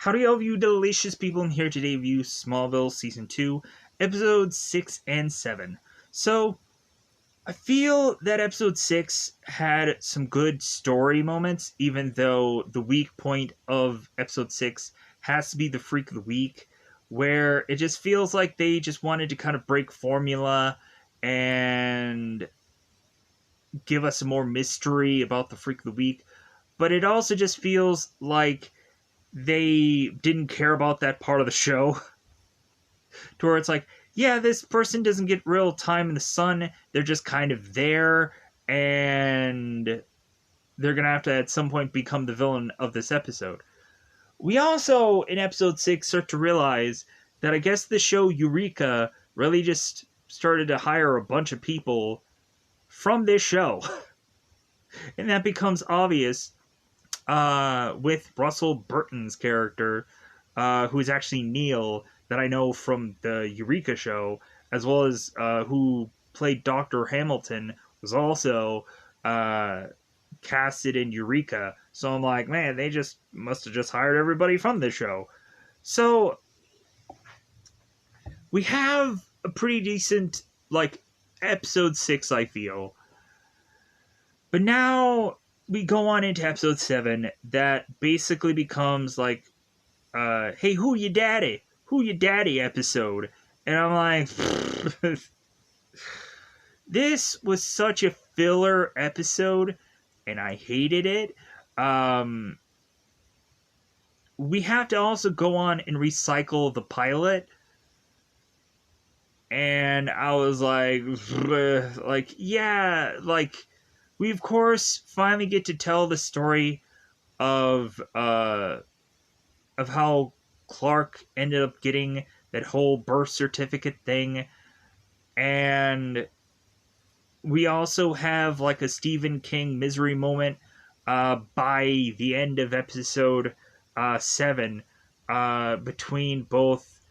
Howdy all of you delicious people in here today review Smallville Season 2, Episodes 6 and 7. So, I feel that Episode 6 had some good story moments, even though the weak point of Episode 6 has to be the Freak of the Week, where it just feels like they just wanted to kind of break formula and give us some more mystery about the Freak of the Week. But it also just feels like they didn't care about that part of the show. To where it's like, yeah, this person doesn't get real time in the sun. They're just kind of there, and they're going to have to at some point become the villain of this episode. We also, in episode 6, start to realize that I guess the show Eureka really just started to hire a bunch of people from this show. And that becomes obvious with Russell Burton's character, who is actually Neil, that I know from the Eureka show, as well as who played Dr. Hamilton, was also casted in Eureka. So I'm like, man, they just must have just hired everybody from this show. So we have a pretty decent, episode 6, I feel. But now we go on into episode 7 that basically becomes hey, who you daddy? Who you daddy episode. And I'm like, this was such a filler episode, and I hated it. We have to also go on and recycle the pilot. And I was we of course finally get to tell the story of how Clark ended up getting that whole birth certificate thing, and we also have a Stephen King misery moment by the end of episode 7 between both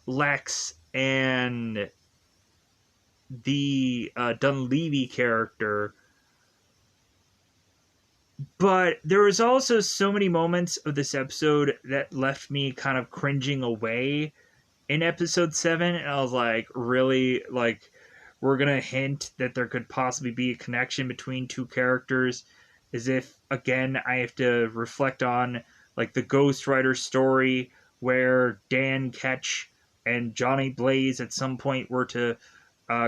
Lex and the Dunleavy character. But there was also so many moments of this episode that left me kind of cringing away in episode 7. And I was like, really? We're going to hint that there could possibly be a connection between two characters, as if, again, I have to reflect on, the Ghost Rider story, where Dan Ketch and Johnny Blaze at some point were to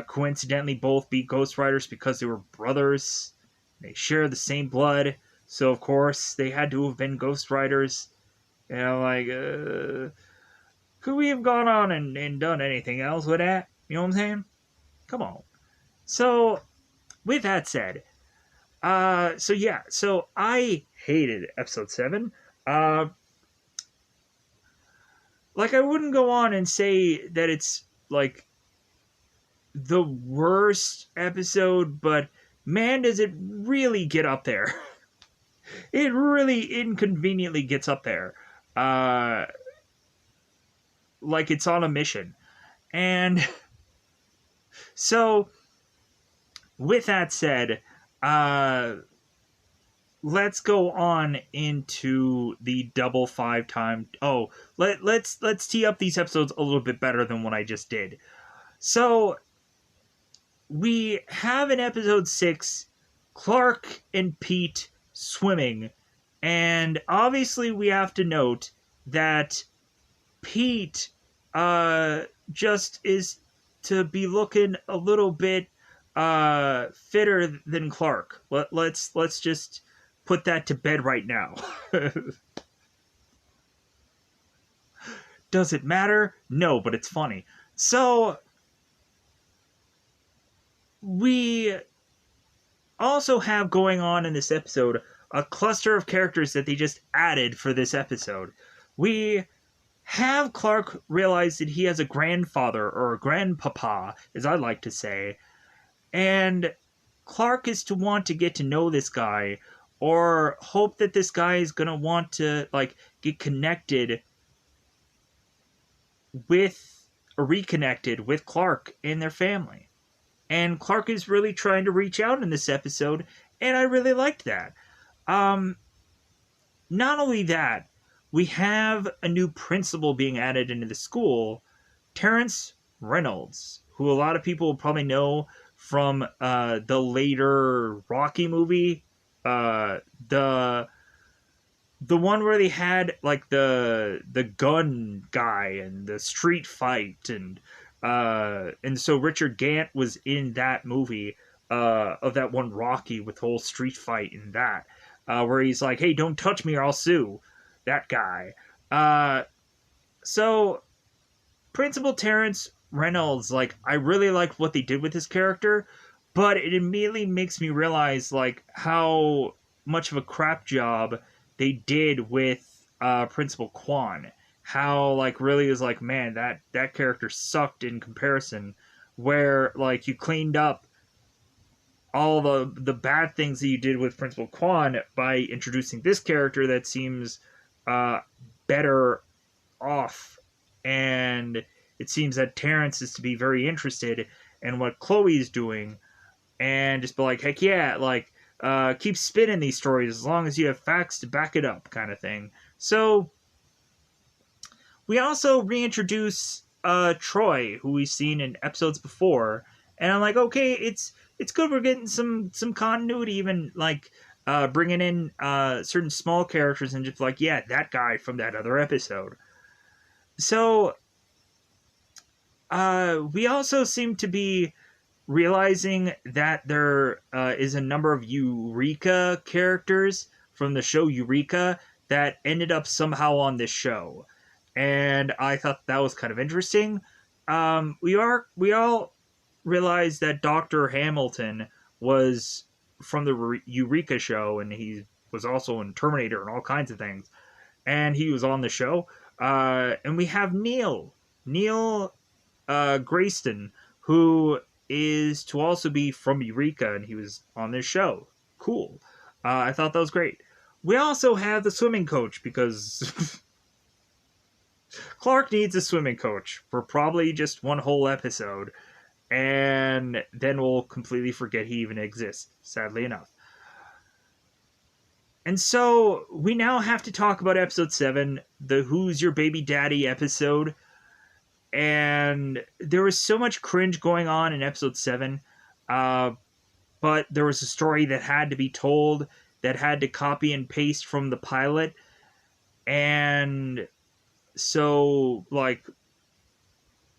coincidentally both be Ghost Riders because they were brothers. They share the same blood, so of course they had to have been Ghost Riders. And I'm could we have gone on and done anything else with that? You know what I'm saying? Come on. So, with that said, so I hated episode 7. I wouldn't go on and say that it's, the worst episode, but man, does it really get up there. It really inconveniently gets up there. It's on a mission. And so, with that said, let's go on into the double 5 time. Oh, let's tee up these episodes a little bit better than what I just did. So, we have in episode 6 Clark and Pete swimming, and obviously we have to note that Pete just is to be looking a little bit fitter than Clark. Let's just put that to bed right now. Does it matter? No, but it's funny. So we also have going on in this episode a cluster of characters that they just added for this episode. We have Clark realize that he has a grandfather, or a grandpapa, as I like to say, and Clark is to want to get to know this guy, or hope that this guy is going to want to, get connected with, or reconnected with Clark and their family. And Clark is really trying to reach out in this episode, and I really liked that. Not only that, we have a new principal being added into the school, Terrence Reynolds, who a lot of people will probably know from the later Rocky movie, uh, the the one where they had like the gun guy and the street fight, and so Richard Gant was in that movie of that one Rocky with the whole street fight in that, where he's like, "Hey, don't touch me or I'll sue." That guy. Uh, so Principal Terrence Reynolds, like, I really like what they did with his character, but it immediately makes me realize like how much of a crap job they did with Principal Quan. How like really is like, man, that character sucked in comparison. Where like you cleaned up all the bad things that you did with Principal Quan by introducing this character that seems uh, better off, and it seems that Terrence is to be very interested in what Chloe's doing, and just be like, heck yeah, like keep spinning these stories as long as you have facts to back it up, kind of thing. So we also reintroduce Troy, who we've seen in episodes before, and I'm like, okay, it's good. We're getting some continuity, even like bringing in certain small characters and just like, yeah, that guy from that other episode. So we also seem to be realizing that there is a number of Eureka characters from the show Eureka that ended up somehow on this show, and I thought that was kind of interesting. We all realized that Dr. Hamilton was from the Eureka show, and he was also in Terminator and all kinds of things, and he was on the show. And we have Neil Grayston, who is to also be from Eureka, and he was on this show. Cool. I thought that was great. We also have the swimming coach, because Clark needs a swimming coach for probably just one whole episode, and then we'll completely forget he even exists, sadly enough. And so we now have to talk about episode 7, the Who's Your Baby Daddy episode. And there was so much cringe going on in episode 7, but there was a story that had to be told, that had to copy and paste from the pilot. And so, like,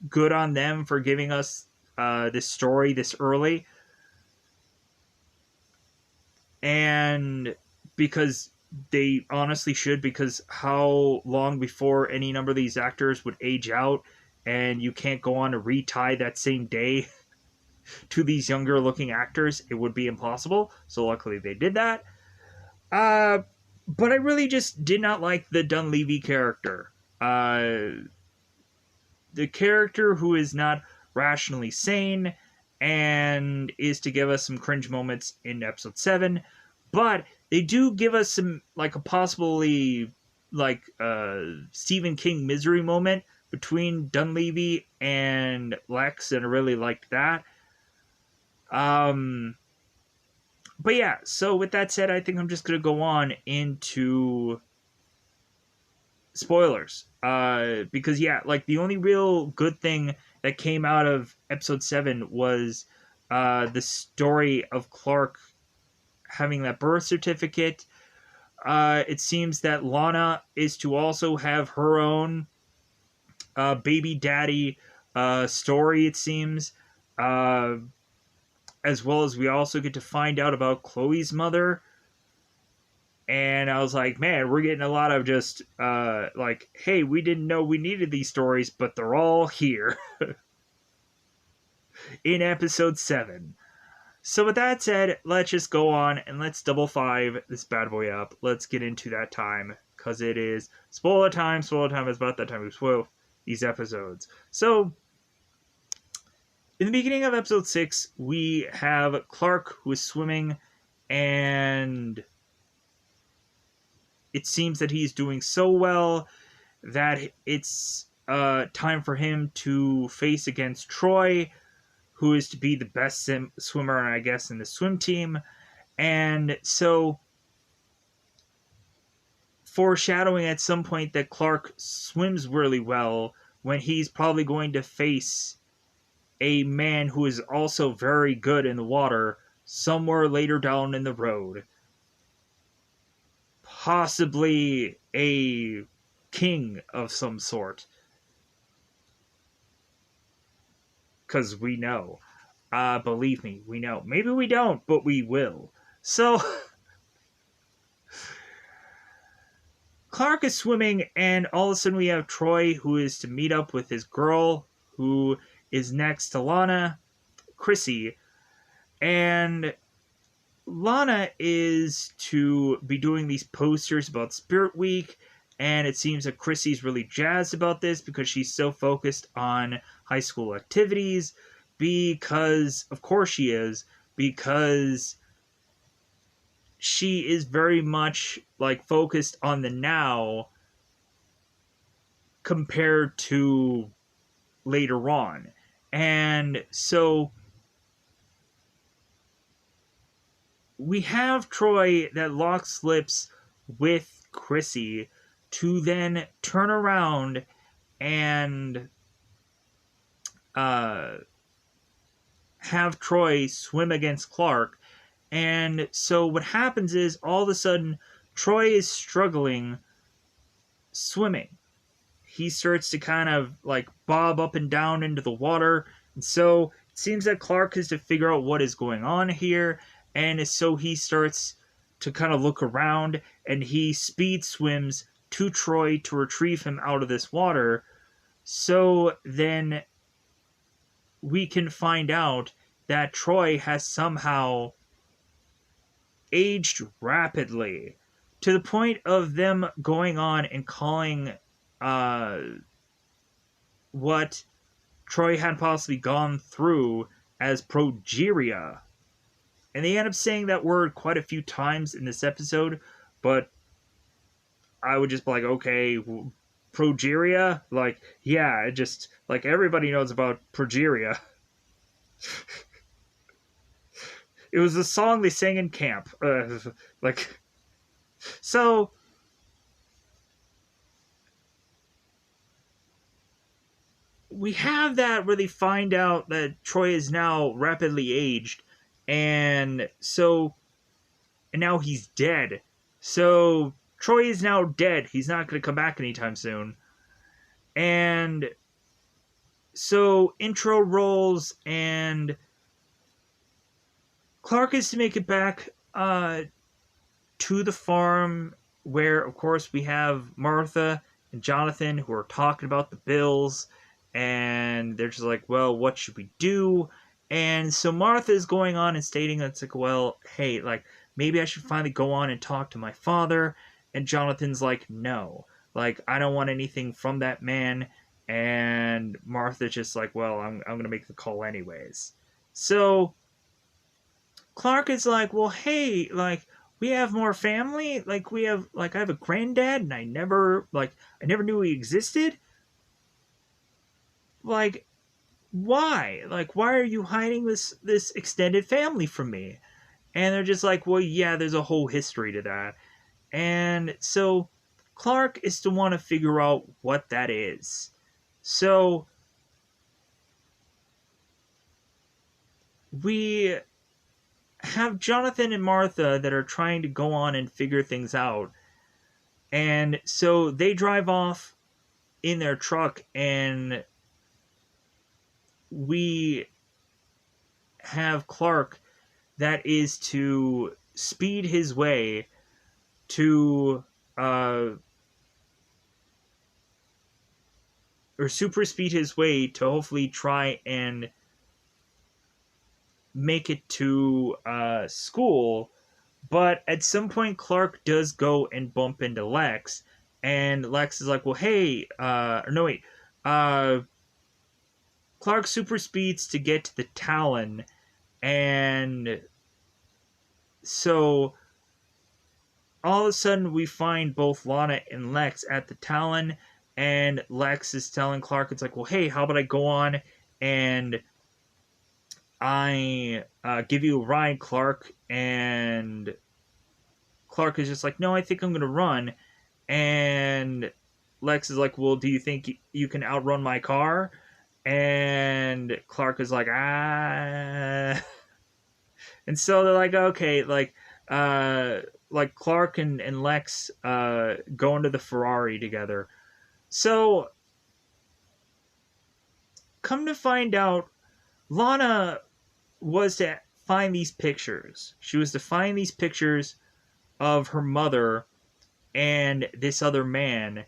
good on them for giving us this story this early. And because they honestly should, because how long before any number of these actors would age out, and you can't go on to retie that same day to these younger looking actors. It would be impossible. So luckily they did that. But I really just did not like the Dunleavy character. The character who is not rationally sane and is to give us some cringe moments in episode 7. But they do give us some, like, a possibly, like, Stephen King misery moment between Dunleavy and Lex, and I really liked that. But yeah, so with that said, I think I'm just going to go on into spoilers. Because, yeah, like, the only real good thing that came out of episode 7 was the story of Clark having that birth certificate. It seems that Lana is to also have her own baby daddy story, it seems. As well as we also get to find out about Chloe's mother. And I was like, man, we're getting a lot of just, like, hey, we didn't know we needed these stories, but they're all here in episode 7. So with that said, let's just go on and let's double 5 this bad boy up. Let's get into that time, because it is spoiler time. Spoiler time is about that time we spoil these episodes. So, in the beginning of episode 6, we have Clark who is swimming, and it seems that he's doing so well that it's time for him to face against Troy, who is to be the best swimmer, I guess, in the swim team. And so foreshadowing at some point that Clark swims really well when he's probably going to face a man who is also very good in the water somewhere later down in the road. Possibly a king of some sort. Because we know. Believe me, we know. Maybe we don't, but we will. So, Clark is swimming, and all of a sudden we have Troy, who is to meet up with his girl, who is next to Lana, Chrissy. And Lana is to be doing these posters about Spirit Week, and it seems that Chrissy's really jazzed about this because she's so focused on high school activities, because, of course she is, because she is very much, like, focused on the now compared to later on. And so we have Troy that locks lips with Chrissy to then turn around and have Troy swim against Clark. And so what happens is, all of a sudden, Troy is struggling swimming. He starts to kind of like bob up and down into the water. And so it seems that Clark has to figure out what is going on here. And so he starts to kind of look around, and he speed swims to Troy to retrieve him out of this water. So then we can find out that Troy has somehow aged rapidly to the point of them going on and calling what Troy had possibly gone through as progeria. And they end up saying that word quite a few times in this episode, but I would just be like, okay, progeria? Like, yeah, it just, like, everybody knows about progeria. It was a song they sang in camp. So, we have that where they find out that Troy is now rapidly aged, and now he's dead. So, Troy is now dead. He's not going to come back anytime soon. And so, intro rolls, and Clark is to make it back to the farm, where, of course, we have Martha and Jonathan who are talking about the bills, and they're just like, well, what should we do? And so Martha is going on and stating that it's like, well, hey, like, maybe I should finally go on and talk to my father. And Jonathan's like, no, like, I don't want anything from that man. And Martha's just like, well, I'm going to make the call anyways. So Clark is like, well, hey, like, we have more family. Like, we have, like, I have a granddad, and I never knew he existed. Like, why? Like, why are you hiding this extended family from me? And they're just like, well, yeah, there's a whole history to that. And so Clark is to want to figure out what that is. So we have Jonathan and Martha that are trying to go on and figure things out. And so they drive off in their truck, and we have Clark that is to speed his way to or super speed his way to hopefully try and make it to school. But at some point, Clark does go and bump into Lex, and Lex is like, well, hey, no, wait, Clark super speeds to get to the Talon, and so all of a sudden we find both Lana and Lex at the Talon, and Lex is telling Clark, it's like, well, hey, how about I go on and I give you a ride, Clark? And Clark is just like, no, I think I'm going to run. And Lex is like, well, do you think you can outrun my car? And Clark is like, ah. And so they're okay, like Clark and Lex go into the Ferrari together. So come to find out, Lana was to find these pictures. She was to find these pictures of her mother and this other man.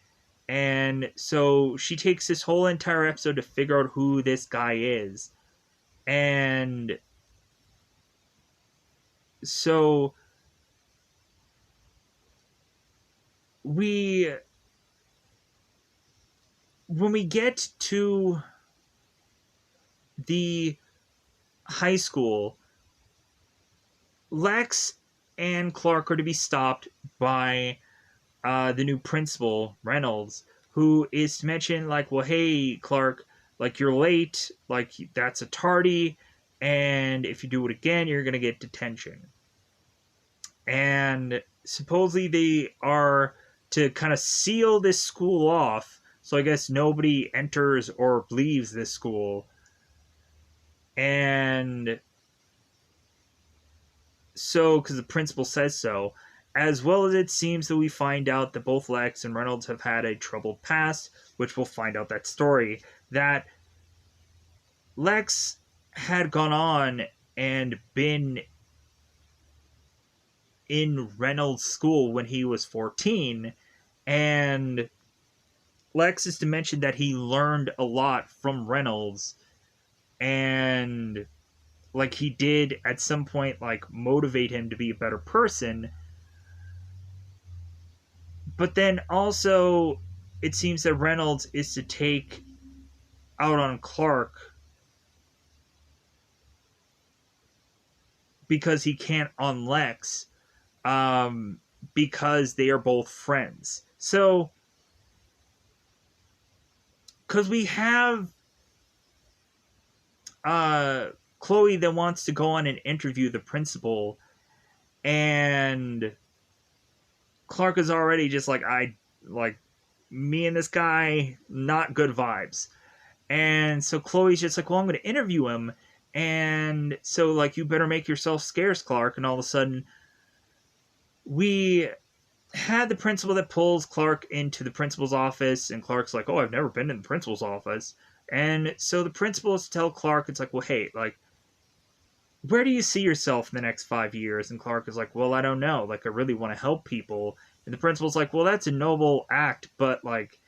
And so she takes this whole entire episode to figure out who this guy is. And so when we get to the high school, Lex and Clark are to be stopped by the new principal, Reynolds, who is to mention, like, well, hey, Clark, like, you're late, like, that's a tardy, and if you do it again, you're going to get detention. And supposedly they are to kind of seal this school off, so I guess nobody enters or leaves this school. And so, because the principal says so, as well as it seems that we find out that both Lex and Reynolds have had a troubled past, which we'll find out that story, that Lex had gone on and been in Reynolds' school when he was 14, and Lex is to mention that he learned a lot from Reynolds, and like he did at some point like motivate him to be a better person. But then also it seems that Reynolds is to take out on Clark because he can't on Lex, because they are both friends. So because we have Chloe that wants to go on and interview the principal, and Clark is already just like, me and this guy, not good vibes. And so Chloe's just like, well, I'm going to interview him, and so like, you better make yourself scarce, Clark. And all of a sudden we had the principal that pulls Clark into the principal's office, and Clark's like, oh, I've never been in the principal's office. And so the principal is to tell Clark, it's like, well, hey, like, where do you see yourself in the next 5 years? And Clark is like, well, I don't know. Like, I really want to help people. And the principal's like, well, that's a noble act, but, like,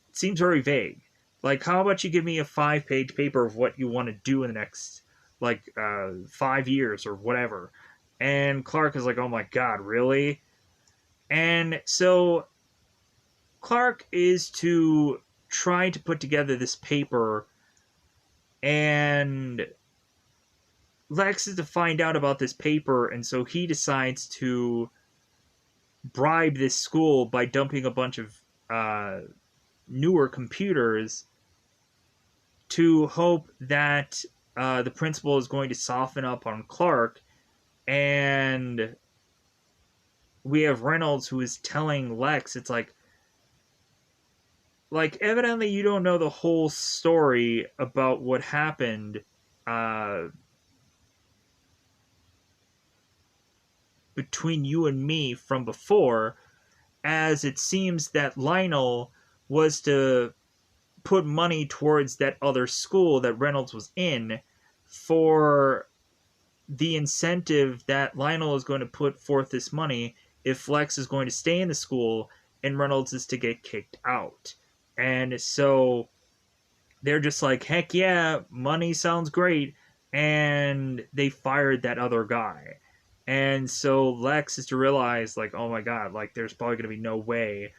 it seems very vague. Like, how about you give me a 5-page paper of what you want to do in the next, 5 years or whatever? And Clark is like, oh my god, really? And so Clark is to try to put together this paper, and Lex is to find out about this paper, and so he decides to bribe this school by dumping a bunch of newer computers to hope that the principal is going to soften up on Clark. And we have Reynolds who is telling Lex, it's like evidently you don't know the whole story about what happened between you and me from before, as it seems that Lionel was to put money towards that other school that Reynolds was in for the incentive that Lionel is going to put forth this money if Flex is going to stay in the school and Reynolds is to get kicked out. And so they're just like, heck yeah, money sounds great. And they fired that other guy. And so Lex is to realize, like, oh my god, like, there's probably going to be no way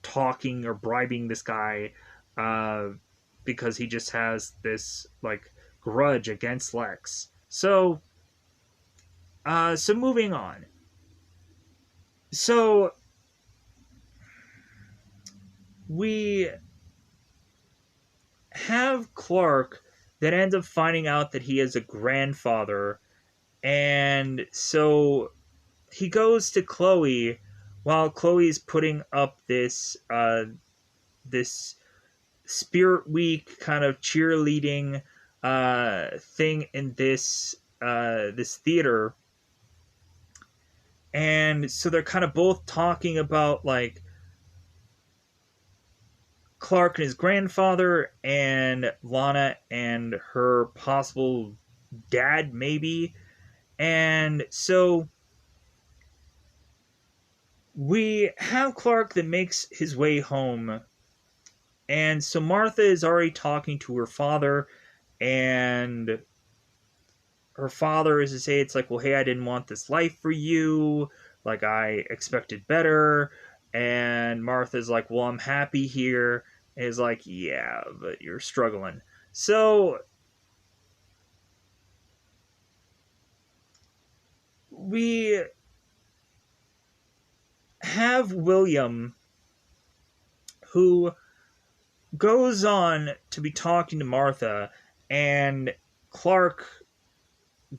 talking or bribing this guy because he just has this, like, grudge against Lex. So moving on. So we have Clark that ends up finding out that he is a grandfather, and so he goes to Chloe while Chloe's putting up this Spirit Week kind of cheerleading thing in this theater. And so they're kind of both talking about like Clark and his grandfather, and Lana and her possible dad, maybe. And so we have Clark that makes his way home. And so Martha is already talking to her father, and her father is to say, it's like, well, hey, I didn't want this life for you. Like, I expected better. And Martha's like, well, I'm happy here. And is like, yeah, but you're struggling. So we have William, who goes on to be talking to Martha, and Clark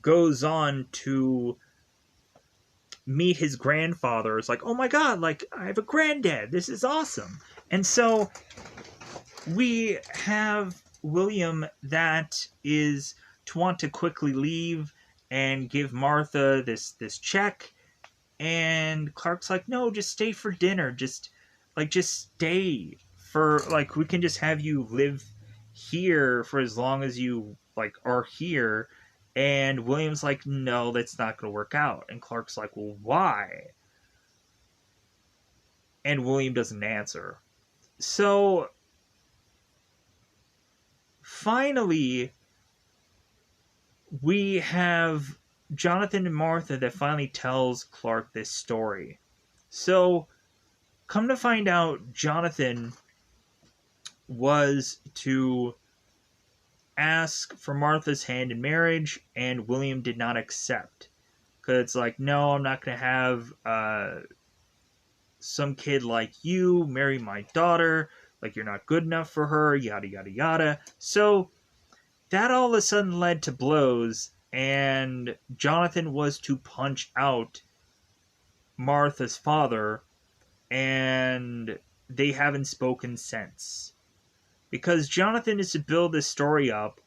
goes on to meet his grandfather. It's like, oh my god, like, I have a granddad. This is awesome. And so we have William that is to want to quickly leave and give Martha this check, and Clark's like, no, just stay for dinner. Just stay for, like, we can just have you live here for as long as you like are here. And William's like, no, that's not going to work out. And Clark's like, well, why? And William doesn't answer. So finally, we have Jonathan and Martha that finally tells Clark this story. So come to find out, Jonathan was to ask for Martha's hand in marriage, and William did not accept. Because it's like, no, I'm not going to have some kid like you marry my daughter. Like, you're not good enough for her, yada, yada, yada. So that all of a sudden led to blows, and Jonathan was to punch out Martha's father, and they haven't spoken since. Because Jonathan is to build this story up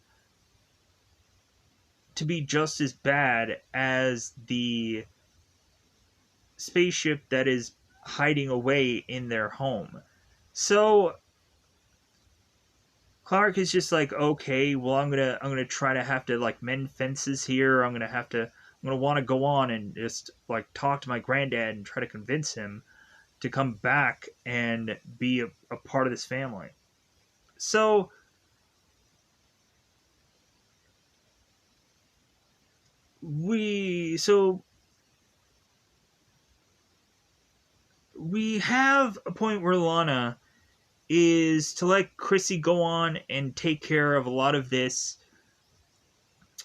to be just as bad as the spaceship that is hiding away in their home. So Clark is just like, okay, well, I'm gonna try to have to like mend fences here. I'm gonna want to go on and just like talk to my granddad and try to convince him to come back and be a part of this family. So we so we have a point where Lana is to let Chrissy go on and take care of a lot of this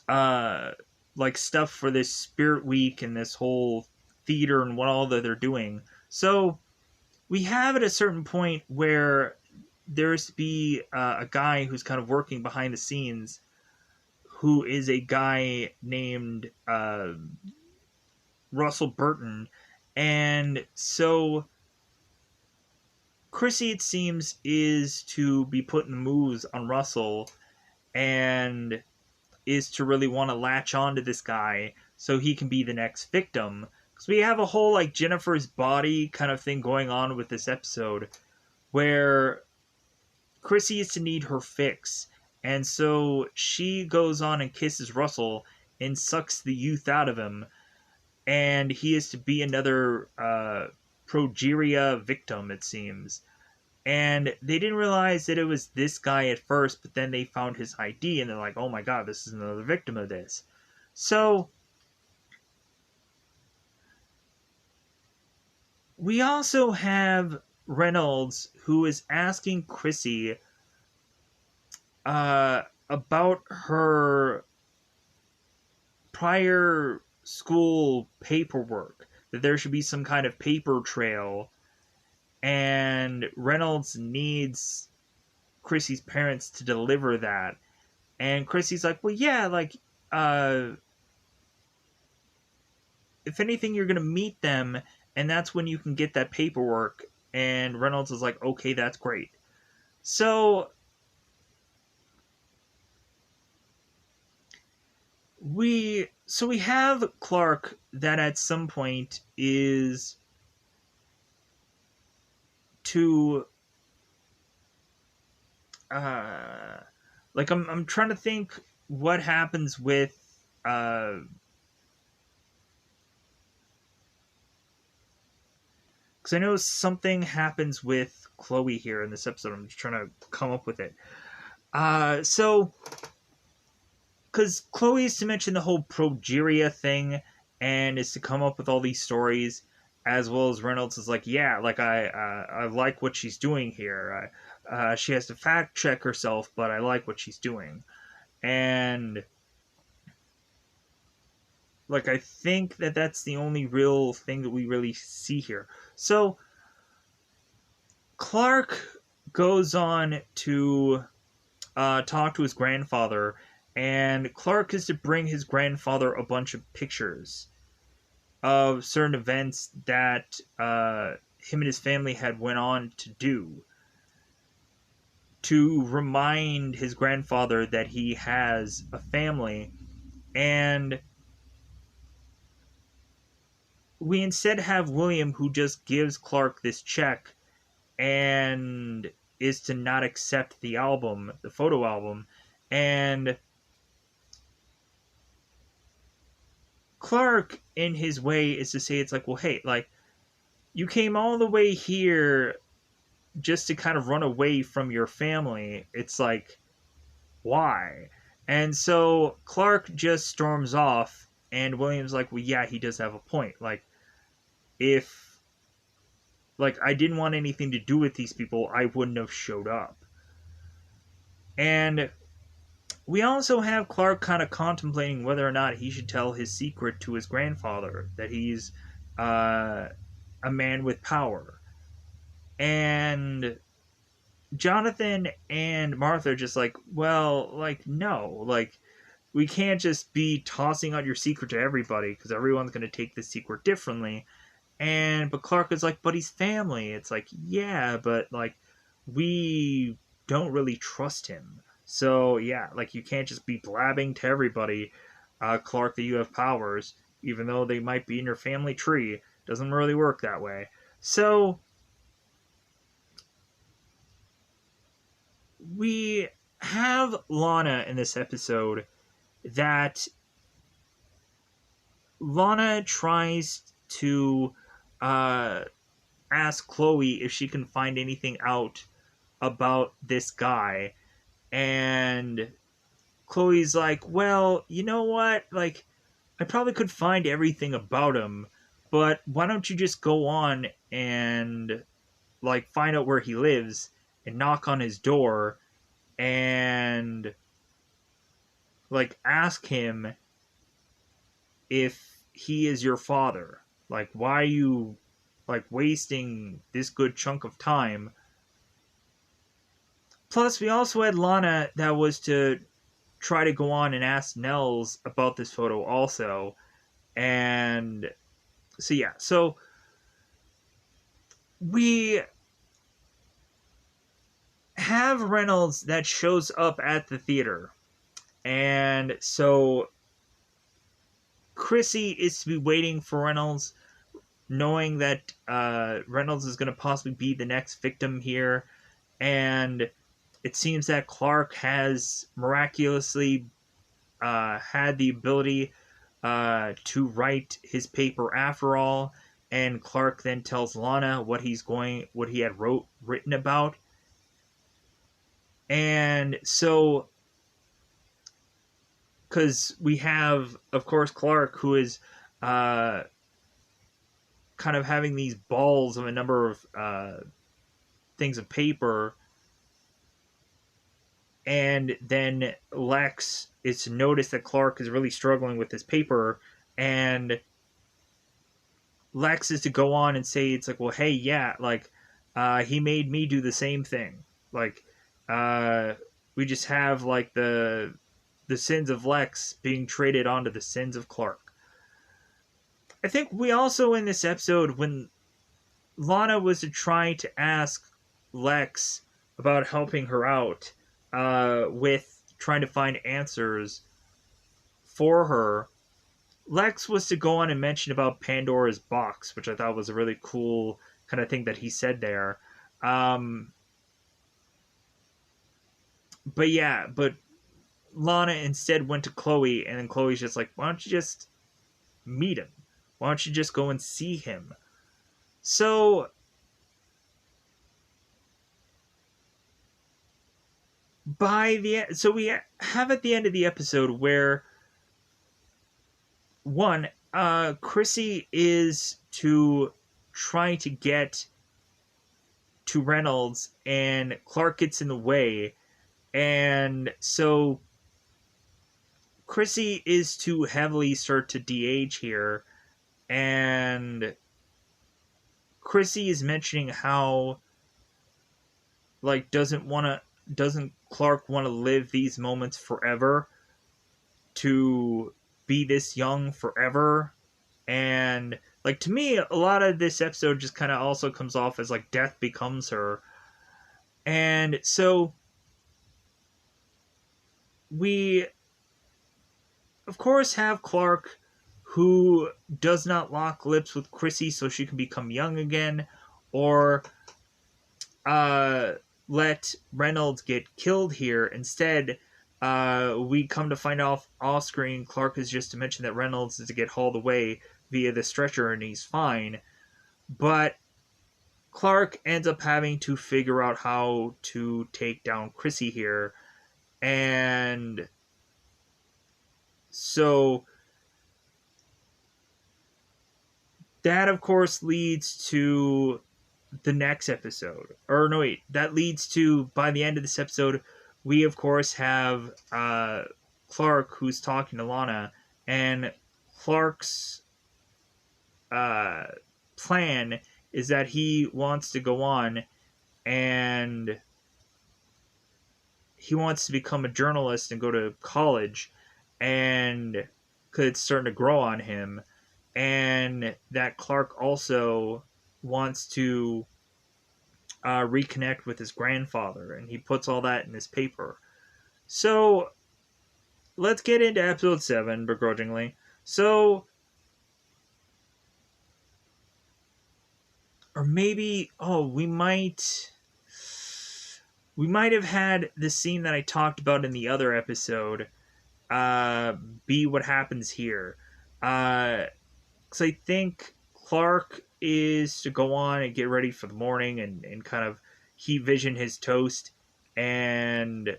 uh like stuff for this Spirit Week and this whole theater and what all that they're doing. So we have at a certain point where there's to be a guy who's kind of working behind the scenes, who is a guy named Russell Burton. And so Chrissy, it seems, is to be putting the moves on Russell, and is to really want to latch on to this guy so he can be the next victim. Because we have a whole like Jennifer's body kind of thing going on with this episode, where Chrissy is to need her fix. And so she goes on and kisses Russell and sucks the youth out of him. And he is to be another progeria victim, it seems. And they didn't realize that it was this guy at first, but then they found his ID and they're like, oh my god, this is another victim of this. So we also have Reynolds, who is asking Chrissy about her prior school paperwork, that there should be some kind of paper trail, and Reynolds needs Chrissy's parents to deliver that. And Chrissy's like, well, yeah, like, if anything, you're going to meet them and that's when you can get that paperwork. And Reynolds is like, okay, that's great. So we have Clark that at some point is to like I'm trying to think what happens with because I know something happens with Chloe here in this episode. I'm just trying to come up with it. So because Chloe is to mention the whole progeria thing and is to come up with all these stories, as well as Reynolds is like, yeah, like I like what she's doing here. She has to fact check herself, but I like what she's doing, and like I think that that's the only real thing that we really see here. So Clark goes on to talk to his grandfather, and Clark is to bring his grandfather a bunch of pictures of certain events that him and his family had went on to do to remind his grandfather that he has a family. And we instead have William, who just gives Clark this check and is to not accept the album, the photo album. And Clark, in his way, is to say, it's like, well, hey, like, you came all the way here just to kind of run away from your family. It's like, why? And so Clark just storms off, and William's like, well, yeah, he does have a point. Like, if, like, I didn't want anything to do with these people, I wouldn't have showed up. And we also have Clark kind of contemplating whether or not he should tell his secret to his grandfather, that he's a man with power. And Jonathan and Martha are just like, well, like, no, like, we can't just be tossing out your secret to everybody because everyone's going to take this secret differently. But Clark is like, but he's family. It's like, yeah, but like, we don't really trust him. So yeah, like, you can't just be blabbing to everybody, Clark, that you have powers, even though they might be in your family tree. Doesn't really work that way. So we have Lana in this episode that Lana tries to uh, ask Chloe if she can find anything out about this guy. And Chloe's like, well, you know what? Like, I probably could find everything about him, but why don't you just go on and, like, find out where he lives and knock on his door and, like, ask him if he is your father. Like, why are you, like, wasting this good chunk of time? Plus, we also had Lana that was to try to go on and ask Nels about this photo also. And so, yeah. So, we have Reynolds that shows up at the theater. And so, Chrissy is to be waiting for Reynolds, knowing that Reynolds is going to possibly be the next victim here. And it seems that Clark has miraculously had the ability to write his paper after all, and Clark then tells Lana what he had written about. And so, because we have, of course, Clark, who is kind of having these balls of a number of things of paper, and then Lex is to notice that Clark is really struggling with this paper, and Lex is to go on and say, it's like, well, hey, yeah, like, he made me do the same thing. Like, we just have, like, the sins of Lex being traded onto the sins of Clark. I think we also, in this episode, when Lana was trying to ask Lex about helping her out with trying to find answers for her, Lex was to go on and mention about Pandora's box, which I thought was a really cool kind of thing that he said there. Um, but Lana instead went to Chloe, and then Chloe's just like, why don't you just meet him? Why don't you just go and see him? So we have at the end of the episode where one, Chrissy is to try to get to Reynolds, and Clark gets in the way, and so Chrissy is to heavily start to de-age here, and Chrissy is mentioning how, like, doesn't Clark want to live these moments forever, to be this young forever? And like, to me, a lot of this episode just kind of also comes off as like death becomes her. And so we of course have Clark, who does not lock lips with Chrissy so she can become young again, or let Reynolds get killed here. Instead, we come to find out off screen, Clark is just to mention that Reynolds is to get hauled away via the stretcher and he's fine. But Clark ends up having to figure out how to take down Chrissy here. And so that, of course, leads to the next episode. Or no, wait, that leads to, by the end of this episode, we, of course, have Clark, who's talking to Lana, and Clark's plan is that he wants to go on and he wants to become a journalist and go to college, and because it's starting to grow on him, and that Clark also wants to reconnect with his grandfather, and he puts all that in his paper. So let's get into episode 7 begrudgingly. So, or maybe, we might have had the scene that I talked about in the other episode be what happens here. Because I think Clark is to go on and get ready for the morning and kind of heat vision his toast and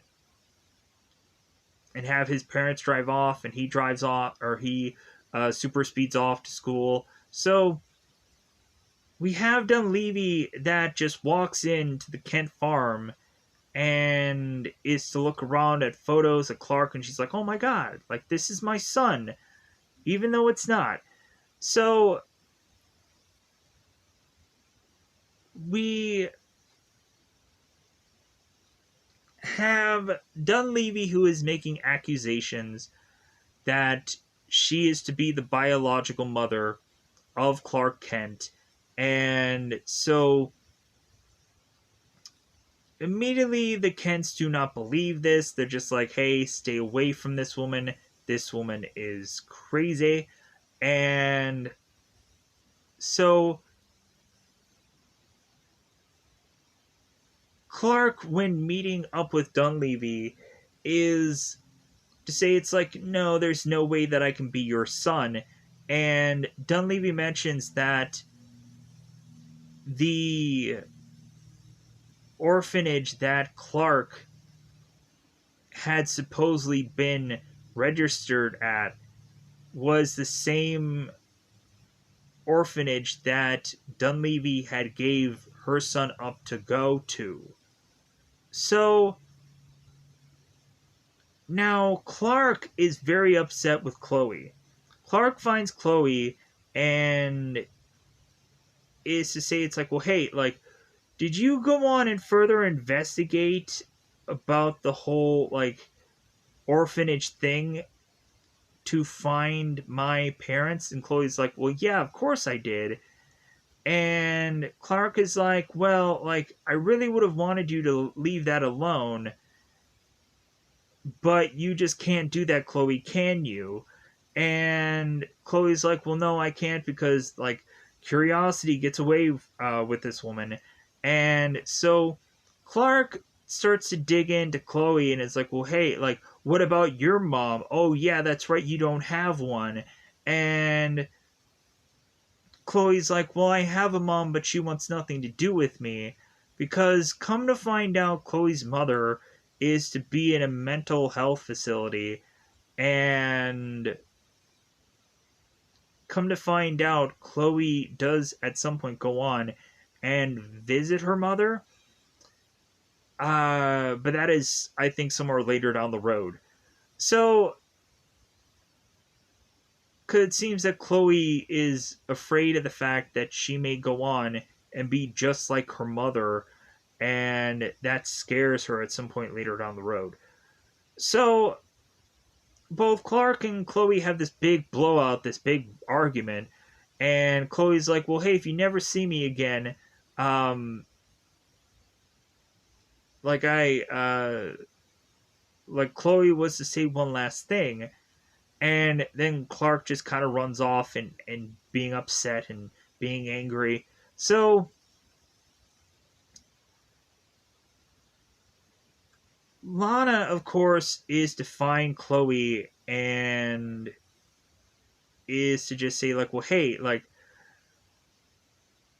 have his parents drive off, and he drives off, or he super speeds off to school. So we have Dunleavy that just walks into the Kent farm and is to look around at photos of Clark, and she's like, oh my god, like, this is my son, even though it's not. So we have Dunleavy, who is making accusations that she is to be the biological mother of Clark Kent. And so immediately the Kents do not believe this. They're just like, hey, stay away from this woman. This woman is crazy. And so Clark, when meeting up with Dunleavy, is to say, it's like, no, there's no way that I can be your son. And Dunleavy mentions that the orphanage that Clark had supposedly been registered at was the same orphanage that Dunleavy had gave her son up to go to. So now Clark is very upset with Chloe. Clark finds Chloe and is to say, it's like, well, hey, like, did you go on and further investigate about the whole, like, orphanage thing to find my parents? And Chloe's like, well, yeah, of course I did. And Clark is like, well, like, I really would have wanted you to leave that alone, but you just can't do that, Chloe, can you? And Chloe's like, well, no, I can't, because, like, curiosity gets away with this woman. And so Clark starts to dig into Chloe and is like, well, hey, like, what about your mom? Oh, yeah, that's right, you don't have one. And Chloe's like, well, I have a mom, but she wants nothing to do with me. Because come to find out, Chloe's mother is to be in a mental health facility. And come to find out, Chloe does at some point go on and visit her mother. But that is, I think, somewhere later down the road. So, because it seems that Chloe is afraid of the fact that she may go on and be just like her mother, and that scares her at some point later down the road. So, both Clark and Chloe have this big blowout, this big argument, and Chloe's like, well, hey, if you never see me again, um, like like Chloe was to say one last thing, and then Clark just kind of runs off and being upset and being angry. So Lana, of course, is to find Chloe and is to just say, like, well, hey, like,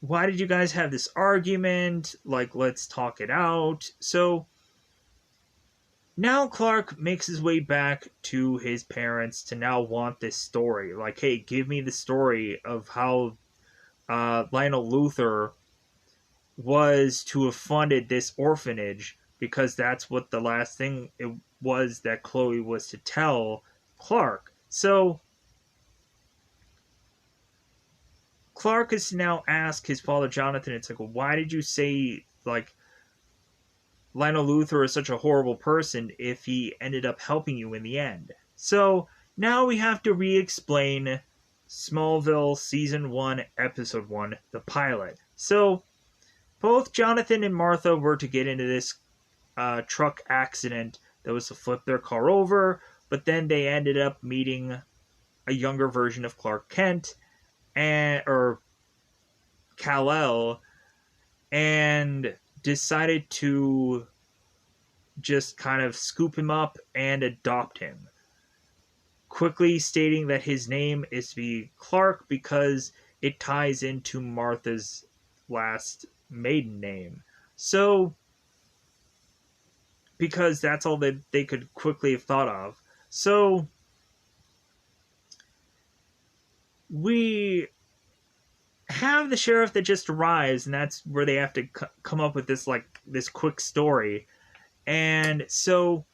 why did you guys have this argument? Like, let's talk it out. So now Clark makes his way back to his parents to now want this story. Like, hey, give me the story of how Lionel Luthor was to have funded this orphanage, because that's what the last thing it was that Chloe was to tell Clark. So Clark is to now ask his father Jonathan, it's like, well, why did you say, like, Lionel Luthor is such a horrible person if he ended up helping you in the end? So now we have to re-explain Smallville Season 1, Episode 1, the pilot. So both Jonathan and Martha were to get into this truck accident that was to flip their car over, but then they ended up meeting a younger version of Clark Kent, or Kal-El, and decided to just kind of scoop him up and adopt him, quickly stating that his name is to be Clark because it ties into Martha's last maiden name. So, because that's all that they could quickly have thought of. So, we have the sheriff that just arrives, and that's where they have to come up with this, like, this quick story. And so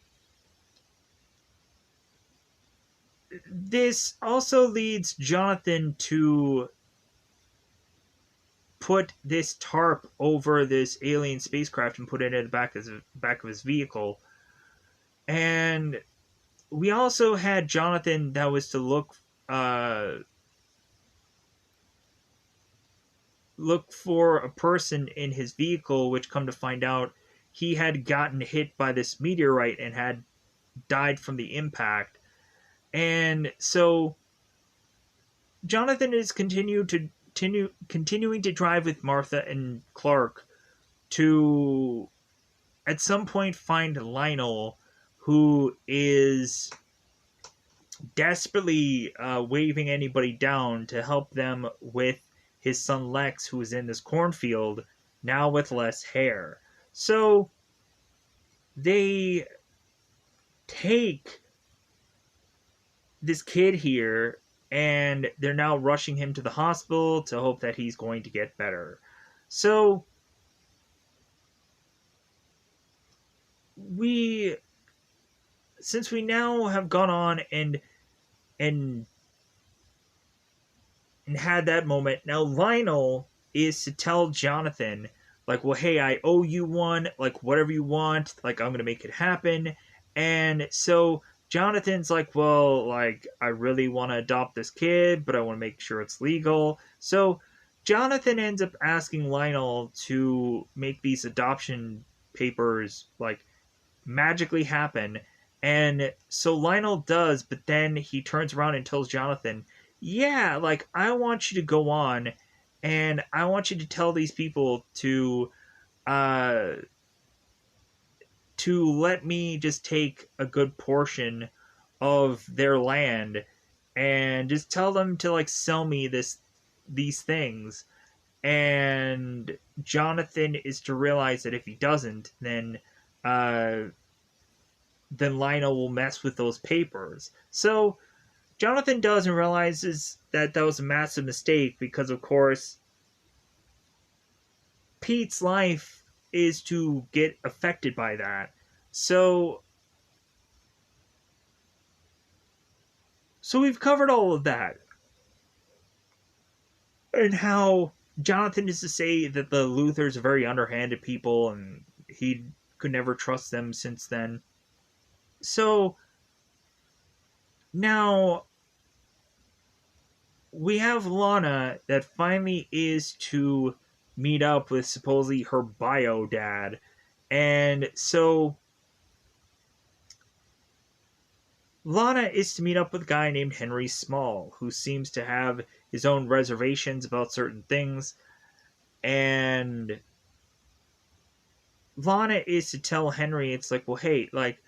this also leads Jonathan to put this tarp over this alien spacecraft and put it in the back of his vehicle. And we also had Jonathan that was to look for a person in his vehicle, which, come to find out, he had gotten hit by this meteorite and had died from the impact. And so Jonathan is continuing to drive with Martha and Clark to at some point find Lionel, who is desperately waving anybody down to help them with his son Lex, who is in this cornfield, now with less hair. So they take this kid here, and they're now rushing him to the hospital to hope that he's going to get better. So since we now have gone on and had that moment, now Lionel is to tell Jonathan, like, well, hey, I owe you one, like, whatever you want, like, I'm gonna make it happen. And so Jonathan's like, well, like, I really want to adopt this kid, but I want to make sure it's legal. So Jonathan ends up asking Lionel to make these adoption papers, like, magically happen. And so Lionel does, but then he turns around and tells Jonathan, yeah, like, I want you to go on and I want you to tell these people uh, to let me just take a good portion of their land and just tell them to like sell me these things. And Jonathan is to realize that if he doesn't, uh then Lionel will mess with those papers. So Jonathan does and realizes that that was a massive mistake because of course Pete's life is to get affected by that. So we've covered all of that. And how Jonathan is to say that the Luthers are very underhanded people and he could never trust them since then. So now we have Lana that finally is to meet up with supposedly her bio dad. And so Lana is to meet up with a guy named Henry Small, who seems to have his own reservations about certain things. And Lana is to tell Henry, it's like, well, hey, like,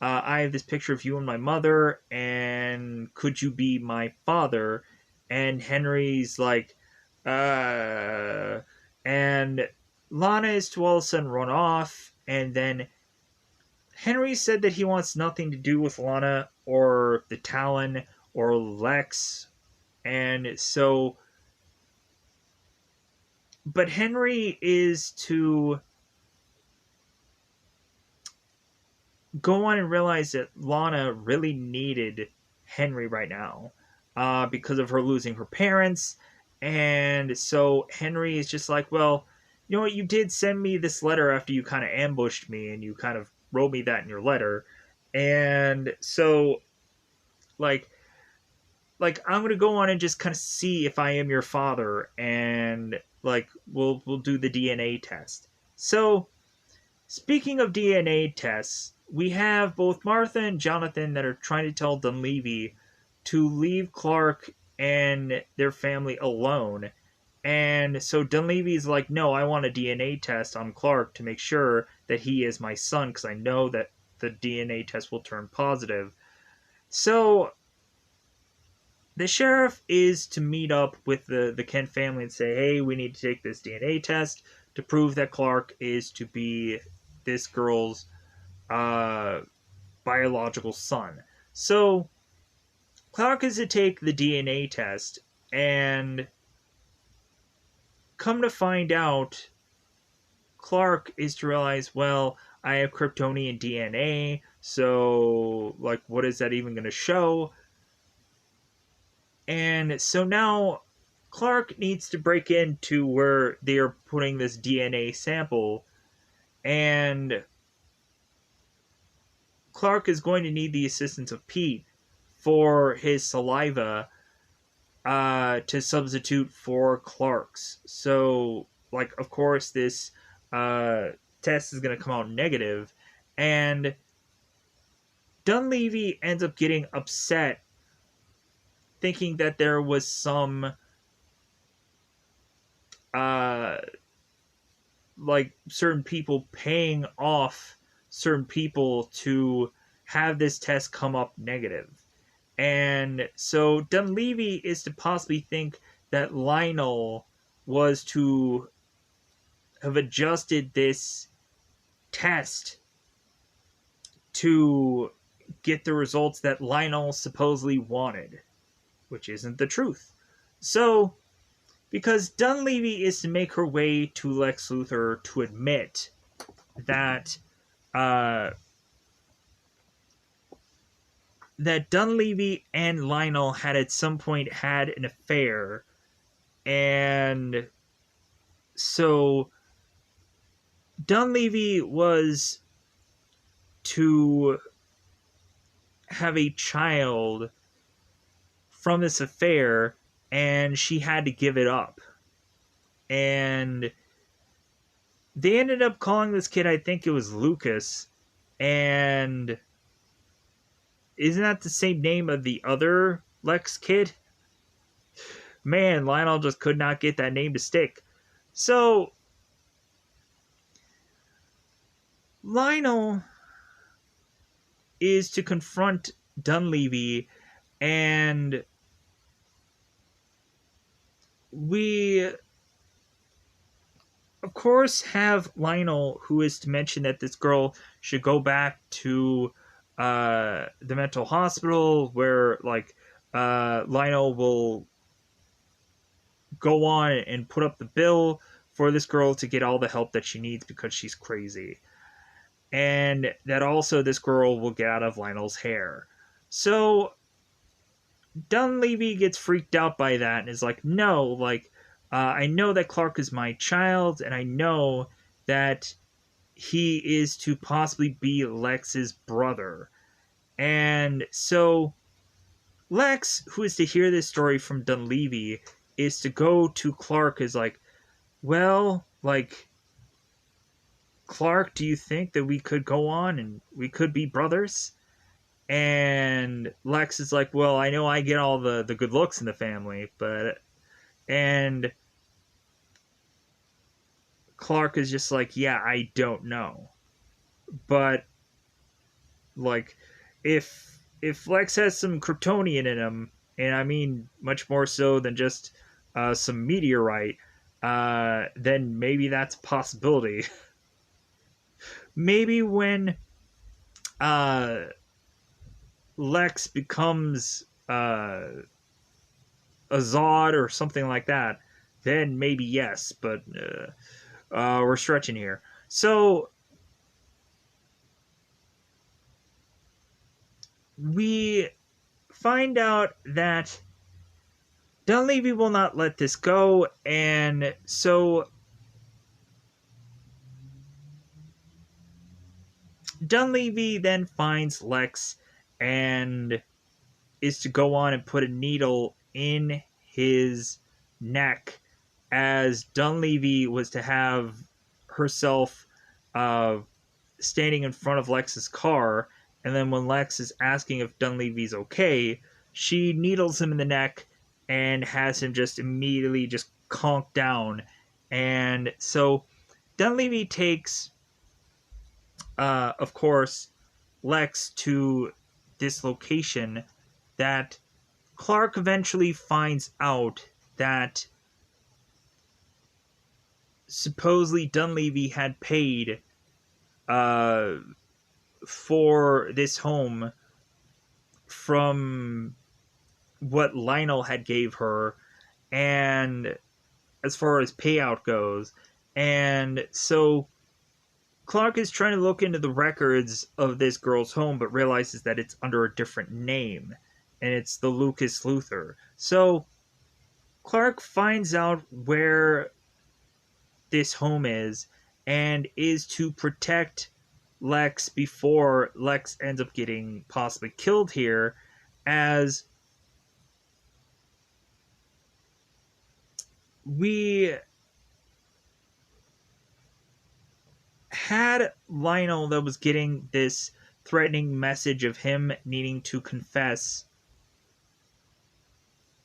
I have this picture of you and my mother, and could you be my father? And Henry's like, uh, and Lana is to all of a sudden run off, and then Henry said that he wants nothing to do with Lana or the Talon or Lex, and so, but Henry is to go on and realize that Lana really needed Henry right now because of her losing her parents. And so Henry is just like, well, you know what? You did send me this letter after you kind of ambushed me and you kind of wrote me that in your letter. And so, like, I'm gonna go on and just kind of see if I am your father, and like we'll do the DNA test. So speaking of DNA tests, we have both Martha and Jonathan that are trying to tell Dunleavy to leave Clark and their family alone. And so Dunleavy's like, no, I want a DNA test on Clark to make sure that he is my son because I know that the DNA test will turn positive. So the sheriff is to meet up with the Kent family and say, hey, we need to take this DNA test to prove that Clark is to be this girl's uh, biological son. So Clark is to take the DNA test, and come to find out, Clark is to realize, well, I have Kryptonian DNA, so, like, what is that even going to show? And so now Clark needs to break into where they are putting this DNA sample, and Clark is going to need the assistance of Pete for his saliva to substitute for Clark's. So, like, of course, this test is going to come out negative, and Dunleavy ends up getting upset, thinking that there was some uh, like certain people paying off certain people to have this test come up negative. And so Dunleavy is to possibly think that Lionel was to have adjusted this test to get the results that Lionel supposedly wanted, which isn't the truth. So, because Dunleavy is to make her way to Lex Luthor to admit that that Dunleavy and Lionel had at some point had an affair, and so Dunleavy was to have a child from this affair, and she had to give it up. And they ended up calling this kid, I think it was Lucas, and isn't that the same name of the other Lex kid? Man, Lionel just could not get that name to stick. So, Lionel is to confront Dunleavy, and we, of course, have Lionel, who is to mention that this girl should go back to the mental hospital where, like, Lionel will go on and put up the bill for this girl to get all the help that she needs because she's crazy. And that also this girl will get out of Lionel's hair. So Dunleavy gets freaked out by that and is like, no, like, I know that Clark is my child, and I know that he is to possibly be Lex's brother. And so Lex, who is to hear this story from Dunleavy, is to go to Clark, is like, well, like, Clark, do you think that we could go on and we could be brothers? And Lex is like, well, I know I get all the good looks in the family, but... And Clark is just like, yeah, I don't know. But, like, if Lex has some Kryptonian in him, and I mean much more so than just some meteorite, then maybe that's a possibility. Maybe when Lex becomes a Zod or something like that, then maybe yes, but we're stretching here. So we find out that Dunleavy will not let this go, and so Dunleavy then finds Lex and is to go on and put a needle in his neck, as Dunleavy was to have herself standing in front of Lex's car, and then when Lex is asking if Dunleavy's okay, she needles him in the neck and has him just immediately just conk down. And so Dunleavy takes, of course, Lex to this location that Clark eventually finds out that supposedly Dunleavy had paid for this home from what Lionel had gave her, and as far as payout goes. And so Clark is trying to look into the records of this girl's home, but realizes that it's under a different name, and it's the Lucas Luthor. So Clark finds out where this home is and is to protect Lex before Lex ends up getting possibly killed here, as we had Lionel that was getting this threatening message of him needing to confess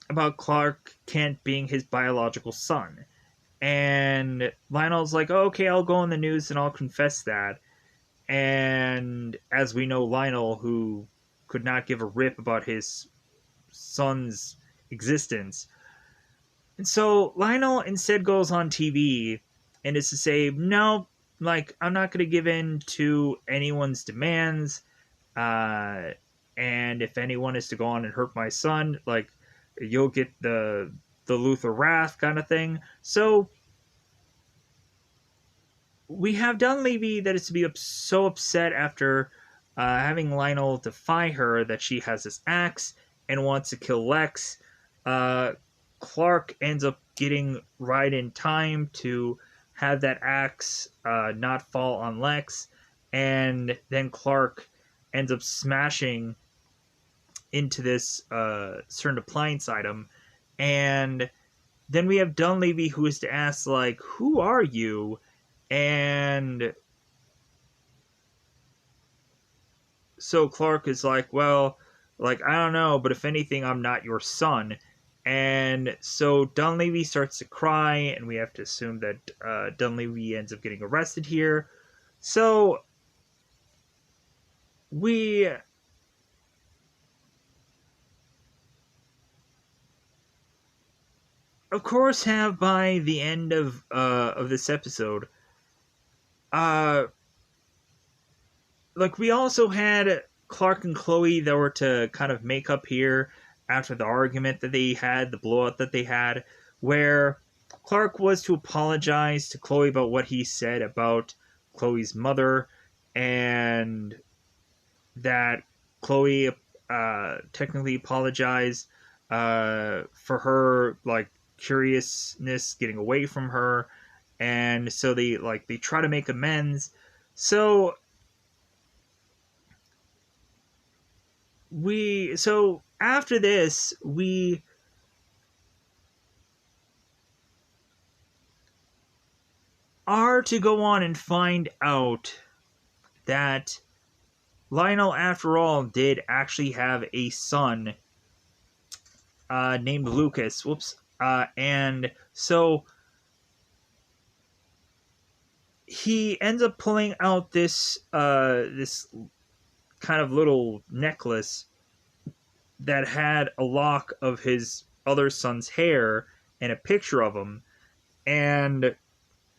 about Clark Kent being his biological son. And Lionel's like, oh, okay, I'll go on the news and I'll confess that. And as we know, Lionel, who could not give a rip about his son's existence. And so Lionel instead goes on TV and is to say, no, like, I'm not going to give in to anyone's demands. And if anyone is to go on and hurt my son, like, you'll get the Luthor wrath kind of thing. So we have Dunleavy that is to be so upset after having Lionel defy her that she has this axe and wants to kill Lex. Clark ends up getting right in time to have that axe not fall on Lex, and then Clark ends up smashing into this certain appliance item, and then we have Dunleavy, who is to ask, like, who are you? And so Clark is like, well, like, I don't know, but if anything, I'm not your son. And so Dunleavy starts to cry, and we have to assume that Dunleavy ends up getting arrested here. So we of course have, by the end of this episode, uh like, we also had Clark and Chloe that were to kind of make up here after the argument that they had, the blowout that they had, where Clark was to apologize to Chloe about what he said about Chloe's mother, and that Chloe technically apologized for her, like, curiousness getting away from her, and so they try to make amends. So after this, we are to go on and find out that Lionel, after all, did actually have a son named Lucas. Whoops. And so he ends up pulling out this kind of little necklace that had a lock of his other son's hair and a picture of him. And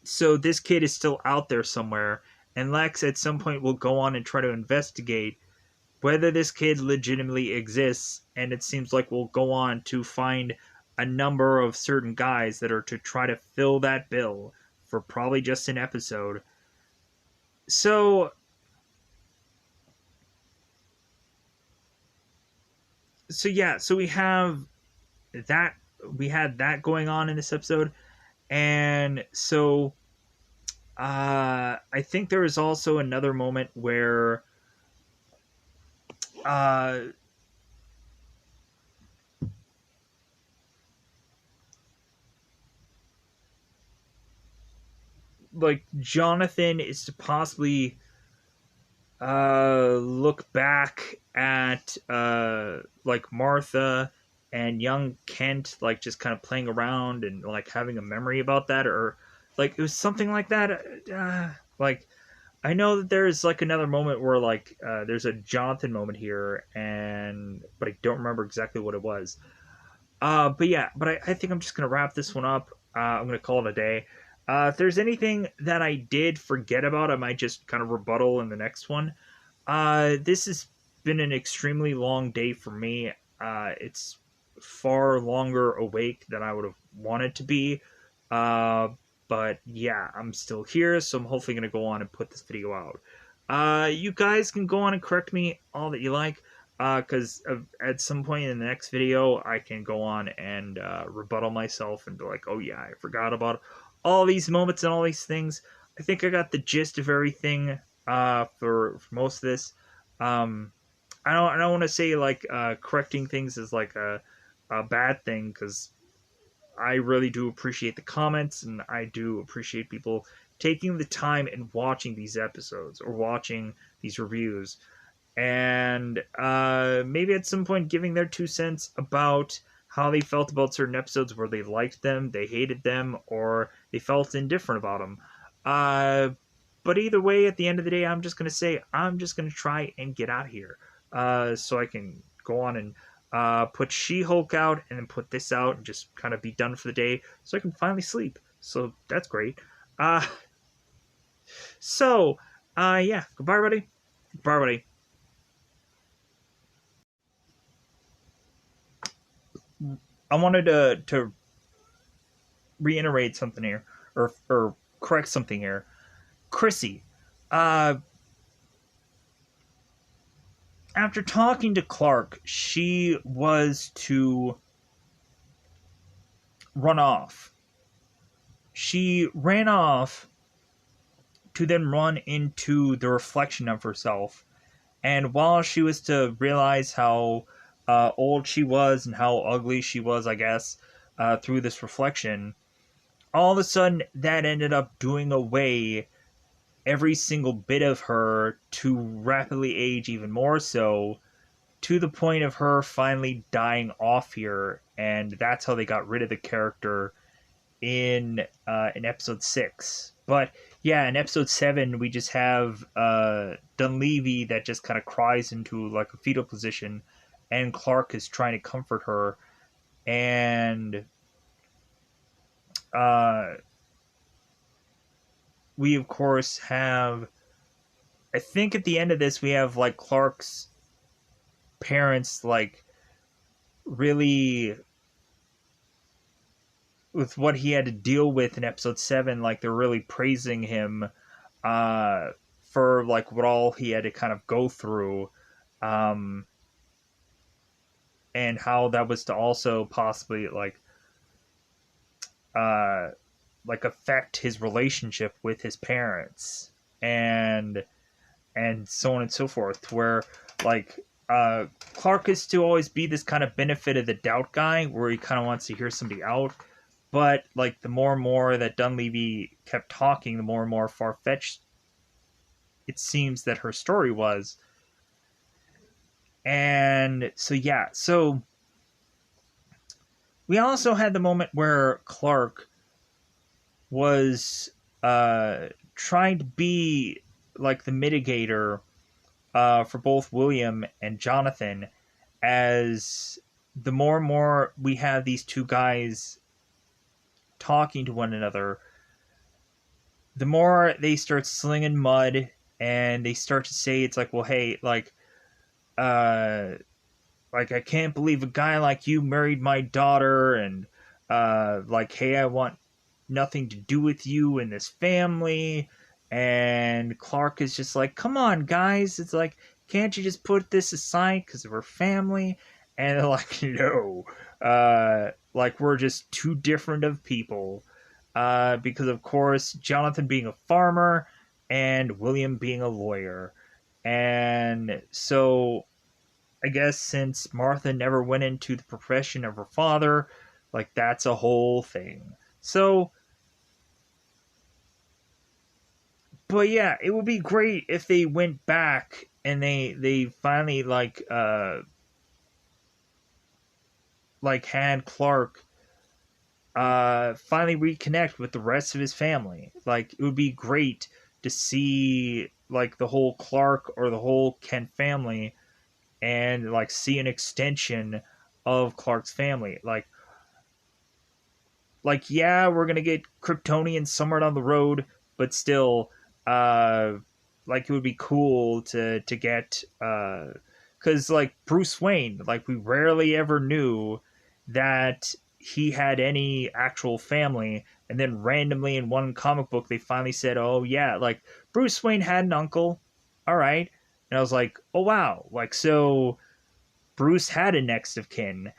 so this kid is still out there somewhere, and Lex at some point will go on and try to investigate whether this kid legitimately exists, and it seems like we'll go on to find a number of certain guys that are to try to fill that bill for probably just an episode. So yeah, so we had that going on in this episode, and so I think there is also another moment where like, Jonathan is to possibly look back at like Martha and young Kent, like, just kind of playing around and, like, having a memory about that, or like it was something like that. Like, I know that there's, like, another moment where, like, there's a Jonathan moment here, but I don't remember exactly what it was. But yeah, I think I'm just gonna wrap this one up. I'm gonna call it a day. If there's anything that I did forget about, I might just kind of rebuttal in the next one. This has been an extremely long day for me. It's far longer awake than I would have wanted to be. Uh, but yeah, I'm still here, so I'm hopefully going to go on and put this video out. You guys can go on and correct me all that you like, because at some point in the next video, I can go on and rebuttal myself and be like, oh yeah, I forgot about all these moments and all these things. I think I got the gist of everything for most of this. I don't want to say, like, correcting things is like a bad thing, because I really do appreciate the comments, and I do appreciate people taking the time and watching these episodes or watching these reviews, and maybe at some point giving their 2 cents about how they felt about certain episodes, where they liked them, they hated them, or they felt indifferent about them. But either way, at the end of the day, I'm just going to say I'm just going to try and get out of here, so I can go on and put She-Hulk out, and then put this out, and just kind of be done for the day, so I can finally sleep. So that's great. Uh, yeah, goodbye, everybody. Goodbye, everybody. I wanted to reiterate something here, or correct something here. Chrissy, uh, after talking to Clark, she was to run off. She ran off to then run into the reflection of herself. And while she was to realize how old she was and how ugly she was, I guess, through this reflection, all of a sudden that ended up doing away every single bit of her to rapidly age even more so, to the point of her finally dying off here, and that's how they got rid of the character in episode 6. But yeah, in episode 7 we just have Dunleavy that just kind of cries into like a fetal position, and Clark is trying to comfort her, and uh, we of course have, I think at the end of this we have like Clark's parents like really, with what he had to deal with in episode 7, like they're really praising him uh for like what all he had to kind of go through, um and how that was to also possibly uh like affect his relationship with his parents, and so on and so forth, where like Clark is to always be this kind of benefit of the doubt guy where he kind of wants to hear somebody out. But like the more and more that Dunleavy kept talking, the more and more far-fetched it seems that her story was. And so yeah, so we also had the moment where Clark was trying to be like the mitigator for both William and Jonathan, as the more and more we have these two guys talking to one another, the more they start slinging mud, and they start to say it's like, well, hey, uh like I can't believe a guy like you married my daughter, and like, hey, I want nothing to do with you and this family. And Clark is just like, come on, guys. It's like, can't you just put this aside because of her family? And they're like, no. Like, we're just too different of people. Because, of course, Jonathan being a farmer and William being a lawyer. And so I guess since Martha never went into the profession of her father, like, that's a whole thing. So, but yeah, it would be great if they went back and they finally like had Clark finally reconnect with the rest of his family. Like, it would be great to see like the whole Clark or the whole Kent family, and like see an extension of Clark's family. Like yeah, we're gonna get Kryptonians somewhere down the road, but still, uh, like it would be cool to get, because like Bruce Wayne, like we rarely ever knew that he had any actual family, and then randomly in one comic book they finally said, oh yeah, like Bruce Wayne had an uncle, all right, and I was like, oh wow, like so Bruce had a next of kin.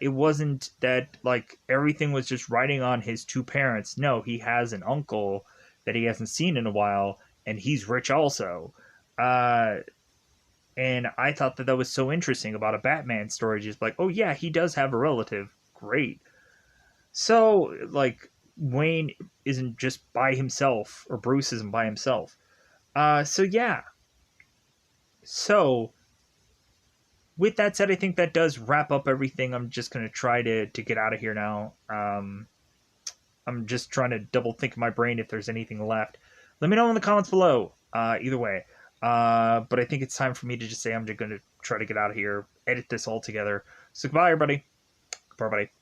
It wasn't that like everything was just riding on his two parents. No, he has an uncle that he hasn't seen in a while, and he's rich also. Uh, and I thought that that was so interesting about a Batman story. Just like, oh yeah, he does have a relative. Great. So like Wayne isn't just by himself, or Bruce isn't by himself. So yeah. So with that said, I think that does wrap up everything. I'm just going to try to get out of here now. I'm just trying to double think in my brain if there's anything left. Let me know in the comments below. Either way. But I think it's time for me to just say I'm just going to try to get out of here, edit this all together. So goodbye, everybody. Goodbye, everybody.